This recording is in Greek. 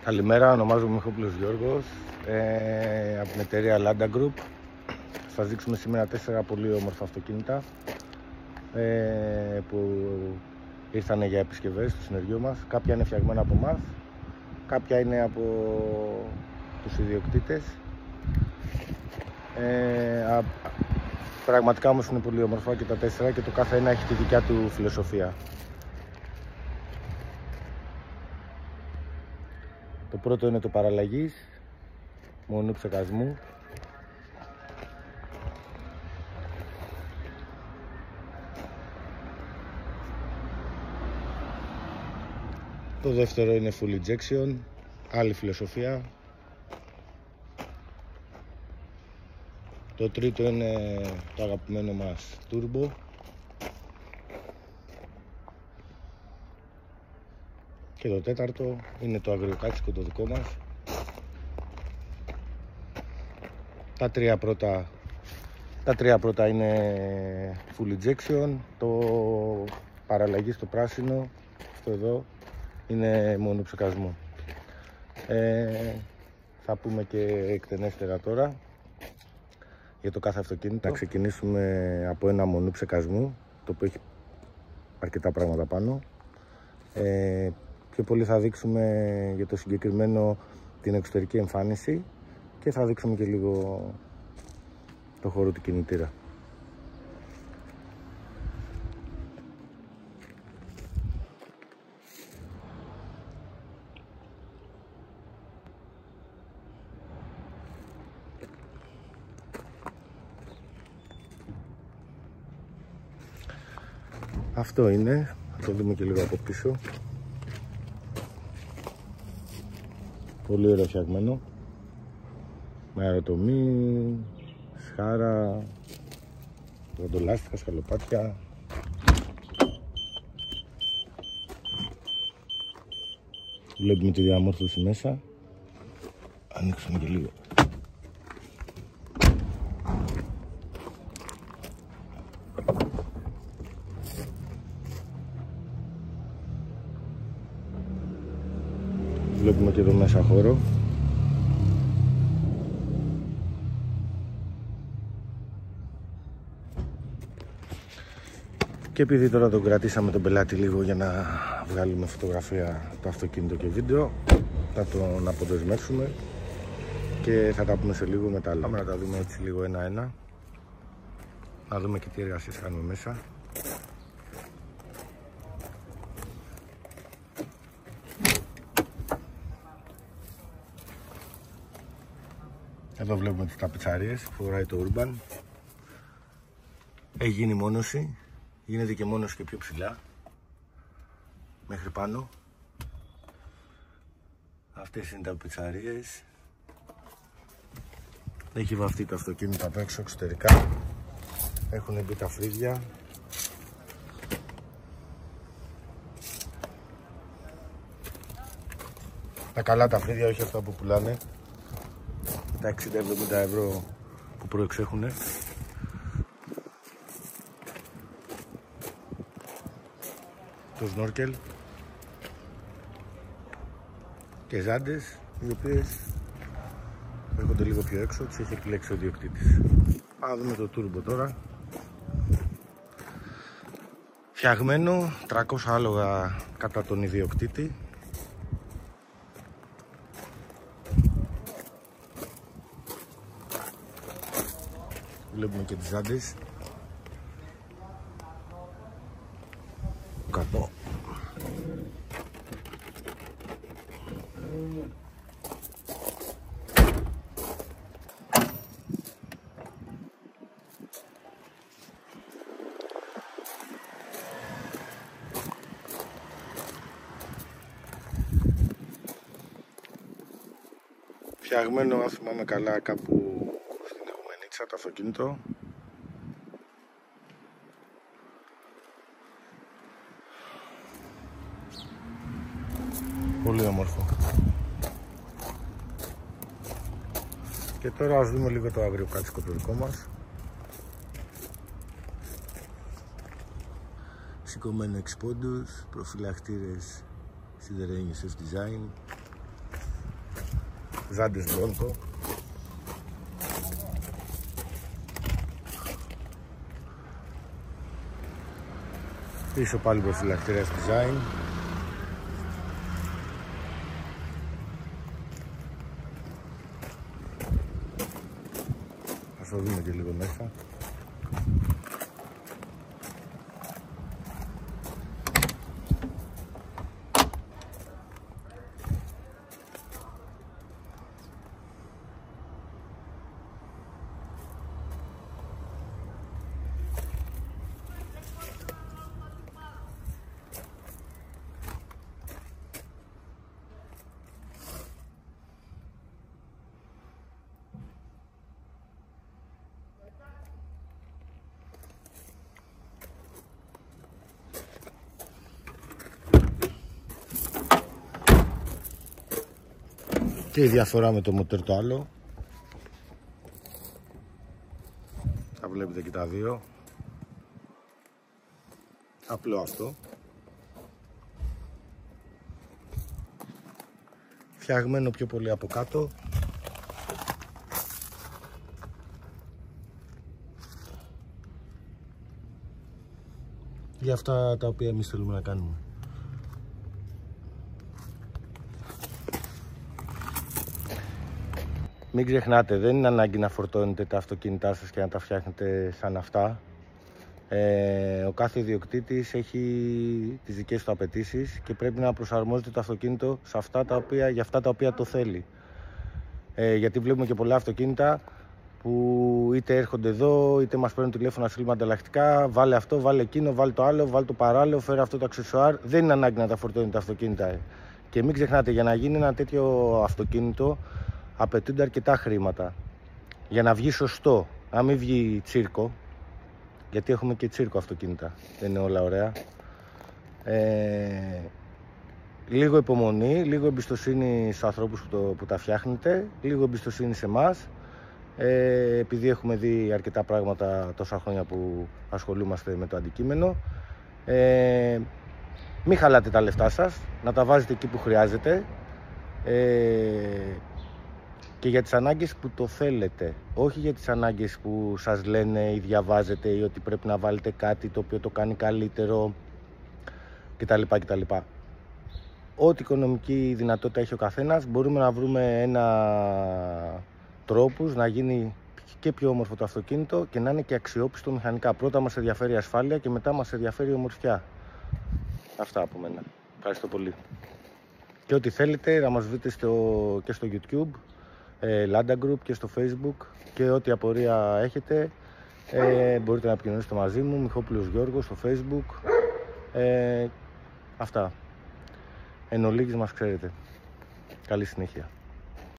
Καλημέρα, ονομάζομαι Μιχόπουλος Γιώργος από την εταιρεία Landa Group. Θα σας δείξουμε σήμερα 4 πολύ όμορφα αυτοκίνητα που ήρθαν για επισκευές στο συνεργείο μας. Κάποια είναι φτιαγμένα από εμάς, κάποια είναι από τους ιδιοκτήτες. Πραγματικά όμως είναι πολύ όμορφα και τα 4 και το κάθε ένα έχει τη δικιά του φιλοσοφία. Το πρώτο είναι το παραλλαγής, μονού ψεκασμού. Το δεύτερο είναι full injection, άλλη φιλοσοφία. Το τρίτο είναι το αγαπημένο μας turbo. Και το τέταρτο είναι το αγριοκάτσικο το δικό μας. Τα τρία πρώτα είναι full injection. Το παραλλαγή στο πράσινο, αυτό εδώ, είναι μόνο ψεκασμό. Θα πούμε και εκτενέστερα τώρα για το κάθε αυτοκίνητο. Θα ξεκινήσουμε από ένα μονού ψεκασμού, το οποίο έχει αρκετά πράγματα πάνω. Πιο πολύ θα δείξουμε για το συγκεκριμένο την εξωτερική εμφάνιση και θα δείξουμε και λίγο το χώρο του κινητήρα. Αυτό είναι, θα το δούμε και λίγο από πίσω. Πολύ ωραίο φτιαγμένο, με αεροτομή, σχάρα, ροντολάστιχα, σκαλοπάτια. Βλέπουμε τη διαμόρφωση μέσα. Ανοίξουμε και λίγο. Βλέπουμε και εδώ μέσα χώρο. Και επειδή τώρα τον κρατήσαμε τον πελάτη λίγο για να βγάλουμε φωτογραφία το αυτοκίνητο και βίντεο, θα τον αποδεσμεύσουμε και θα τα πούμε σε λίγο μετά. Πάμε να τα δούμε έτσι λίγο ένα-ένα, να δούμε και τι εργασίες κάνουμε μέσα. Εδώ βλέπουμε τις ταπετσαρίες που φοράει το Urban. Έχει γίνει μόνωση. Γίνεται και μόνωση και πιο ψηλά, μέχρι πάνω. Αυτές είναι οι ταπετσαρίες. Έχει βαφτεί το αυτοκίνητο απ' έξω εξωτερικά. Έχουν μπει τα φρύδια. Τα καλά τα φρύδια, όχι αυτά που πουλάνε τα 60-70 ευρώ που προεξέχουνε. Το σνόρκελ και ζάντες, οι οποίες έρχονται λίγο πιο έξω, τις έχει επιλέξει ο ιδιοκτήτης. Πάμε να δούμε το turbo τώρα. Φτιαγμένο 300 άλογα κατά τον ιδιοκτήτη. Βλέπουμε και τις ζάντες. Καπό. Φτιαγμένο, αν θυμάμαι καλά, κάπου στην Ιγουμενίτσα το αυτοκίνητο. Πολύ όμορφο. Και τώρα ας δούμε λίγο το αγριοκάτσικο το δικό μας. Σηκωμένο 6 πόντους, προφυλακτήρες σιδερένιους F-Design. Ζάντες Bronco. Πίσω πάλι προφυλακτήρας design. Ας το δούμε και λίγο μέσα. Και η διαφορά με το μοτέρ το άλλο. Τα βλέπετε και τα δύο. Απλό αυτό. Φτιαγμένο πιο πολύ από κάτω. Για αυτά τα οποία εμείς θέλουμε να κάνουμε. Μην ξεχνάτε, δεν είναι ανάγκη να φορτώνετε τα αυτοκίνητά σας και να τα φτιάχνετε σαν αυτά. Ο κάθε ιδιοκτήτης έχει τις δικές του απαιτήσεις και πρέπει να προσαρμόζεται το αυτοκίνητο σε αυτά για αυτά τα οποία το θέλει. Γιατί βλέπουμε και πολλά αυτοκίνητα που είτε έρχονται εδώ, είτε μας παίρνουν τηλέφωνα, στείλουμε ανταλλακτικά. Βάλε αυτό, βάλε εκείνο, βάλε το άλλο, βάλε το παράλληλο, φέρε αυτό το αξεσουάρ. Δεν είναι ανάγκη να τα φορτώνετε τα αυτοκίνητα. Και μην ξεχνάτε, για να γίνει ένα τέτοιο αυτοκίνητο απαιτούνται αρκετά χρήματα για να βγει σωστό, να μην βγει τσίρκο, γιατί έχουμε και τσίρκο αυτοκίνητα, δεν είναι όλα ωραία. Λίγο υπομονή, λίγο εμπιστοσύνη στους ανθρώπους που τα φτιάχνετε, λίγο εμπιστοσύνη σε εμάς, επειδή έχουμε δει αρκετά πράγματα τόσα χρόνια που ασχολούμαστε με το αντικείμενο. Μην χαλάτε τα λεφτά σας, να τα βάζετε εκεί που χρειάζεται. Και για τις ανάγκες που το θέλετε, όχι για τις ανάγκες που σας λένε ή διαβάζετε ή ότι πρέπει να βάλετε κάτι το οποίο το κάνει καλύτερο κτλ. Ό,τι οικονομική δυνατότητα έχει ο καθένας, μπορούμε να βρούμε τρόπους να γίνει και πιο όμορφο το αυτοκίνητο και να είναι και αξιόπιστο μηχανικά. Πρώτα μας ενδιαφέρει η ασφάλεια και μετά μας ενδιαφέρει η ομορφιά. Αυτά από μένα. Ευχαριστώ πολύ. Και ό,τι θέλετε να μας βρείτε και στο YouTube, Lada Group, και στο Facebook, και ό,τι απορία έχετε μπορείτε να επικοινωνήσετε μαζί μου, Μιχόπουλος Γιώργος, στο Facebook. Αυτά. Εν ολίγης μας ξέρετε. Καλή συνέχεια.